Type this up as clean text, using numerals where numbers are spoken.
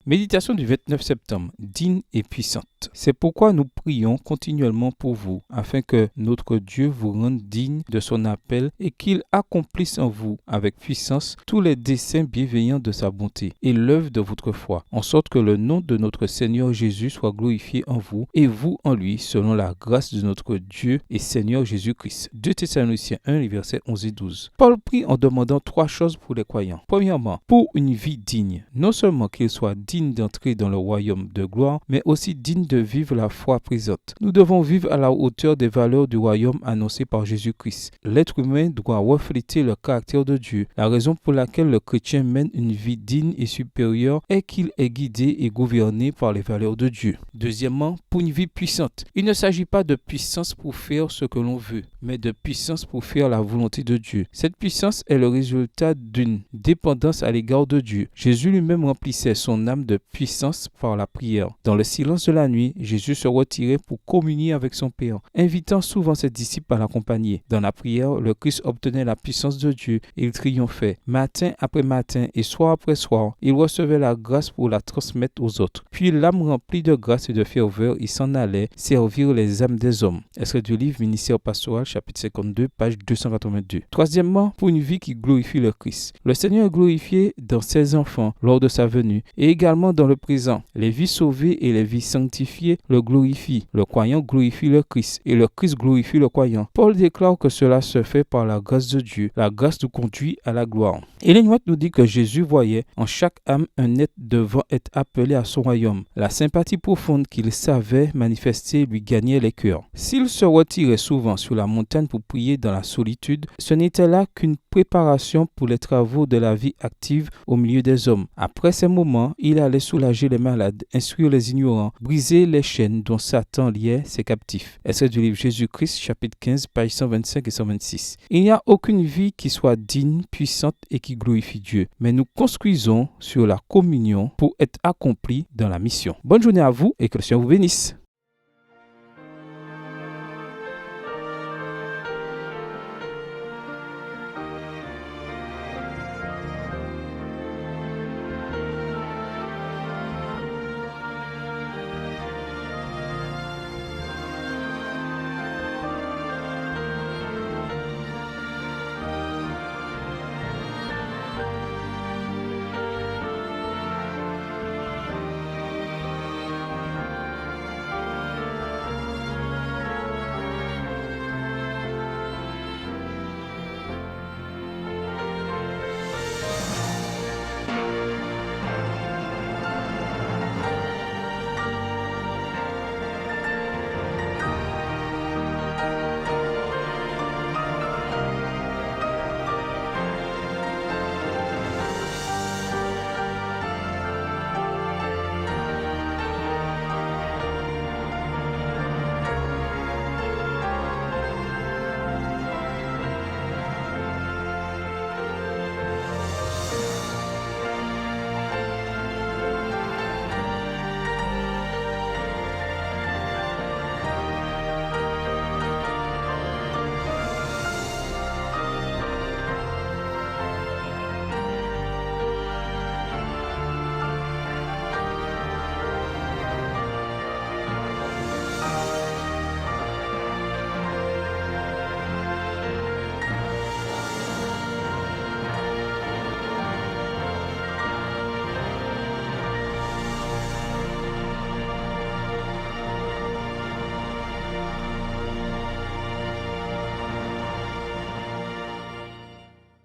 Méditation du 29 septembre, digne et puissante. C'est pourquoi nous prions continuellement pour vous, afin que notre Dieu vous rende digne de son appel et qu'il accomplisse en vous, avec puissance, tous les desseins bienveillants de sa bonté et l'œuvre de votre foi, en sorte que le nom de notre Seigneur Jésus soit glorifié en vous et vous en lui, selon la grâce de notre Dieu et Seigneur Jésus-Christ. 2 Thessaloniciens 1, les versets 11 et 12. Paul prie en demandant 3 choses pour les croyants. Premièrement, pour une vie digne, non seulement qu'ils soient dignes d'entrer dans le royaume de gloire, mais aussi dignes de vivre la foi présente. Nous devons vivre à la hauteur des valeurs du royaume annoncées par Jésus-Christ. L'être humain doit refléter le caractère de Dieu. La raison pour laquelle le chrétien mène une vie digne et supérieure est qu'il est guidé et gouverné par les valeurs de Dieu. Deuxièmement, pour une vie puissante. Il ne s'agit pas de puissance pour faire ce que l'on veut, mais de puissance pour faire la volonté de Dieu. Cette puissance est le résultat d'une dépendance à l'égard de Dieu. Jésus lui-même remplissait son âme de puissance par la prière. Dans le silence de la nuit, Jésus se retirait pour communier avec son Père, invitant souvent ses disciples à l'accompagner. Dans la prière, le Christ obtenait la puissance de Dieu et il triomphait. Matin après matin et soir après soir, il recevait la grâce pour la transmettre aux autres. Puis l'âme remplie de grâce et de ferveur, il s'en allait servir les âmes des hommes. Extrait du livre Ministère pastoral, chapitre 52, page 282. Troisièmement, pour une vie qui glorifie le Christ. Le Seigneur est glorifié dans ses enfants lors de sa venue et également dans le présent. Les vies sauvées et les vies sanctifiées le glorifient. Le croyant glorifie le Christ et le Christ glorifie le croyant. Paul déclare que cela se fait par la grâce de Dieu. La grâce nous conduit à la gloire. Ellen White nous dit que Jésus voyait en chaque âme un être devant être appelé à son royaume. La sympathie profonde qu'il savait manifester lui gagnait les cœurs. S'il se retirait souvent sur la montagne pour prier dans la solitude, ce n'était là qu'une préparation pour les travaux de la vie active au milieu des hommes. Après ces moments, il allait soulager les malades, instruire les ignorants, briser les chaînes dont Satan liait ses captifs. Extrait du livre Jésus-Christ, chapitre 15, pages 125 et 126. Il n'y a aucune vie qui soit digne, puissante et qui glorifie Dieu, mais nous construisons sur la communion pour être accomplis dans la mission. Bonne journée à vous et que le Seigneur vous bénisse.